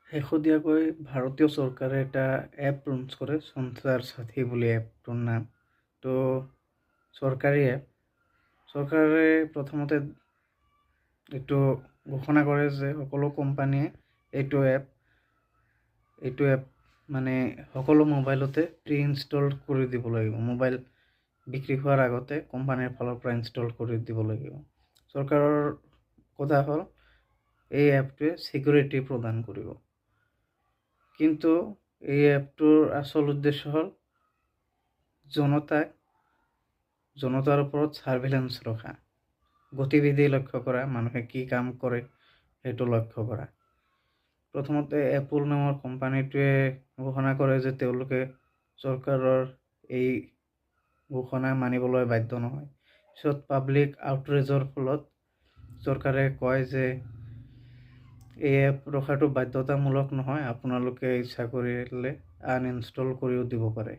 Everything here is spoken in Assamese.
শেহতীয়াকৈ ভাৰতীয় চৰকাৰে এটা এপ লঞ্চ কৰে, সঞ্চাৰ সাথী বুলি এপটোৰ নাম। তো চৰকাৰী এপ। চৰকাৰে প্ৰথমতে এইটো ঘোষণা কৰে যে সকলো কোম্পানীয়ে এইটো এপ মানে সকলো মোবাইলতে প্ৰি ইনষ্টল কৰি দিব লাগিব। মোবাইল বিক্ৰী হোৱাৰ আগতে কোম্পানীৰ ফালৰ পৰা ইনষ্টল কৰি দিব লাগিব। চৰকাৰৰ কথা হ'ল এই এপটোৱে ছিকিউৰিটি প্ৰদান কৰিব। কিন্তু এই এপটোৰ আচল উদ্দেশ্য হ'ল জনতাৰ ওপৰত ছাৰ্ভেইলেন্স ৰখা, গতিবিধি লক্ষ্য কৰা, মানুহে কি কাম কৰে সেইটো লক্ষ্য কৰা। প্ৰথমতে এপল নামৰ কোম্পানীটোৱে ঘোষণা কৰে যে তেওঁলোকে চৰকাৰৰ এই ঘোষণা মানিবলৈ বাধ্য নহয়। পিছত পাব্লিক আউটৰেজৰ ফলত চৰকাৰে কয় যে এই এপ ৰখাটো বাধ্যতামূলক নহয়, আপোনালোকে ইচ্ছা কৰিলে আনইনষ্টল কৰিও দিব পাৰে।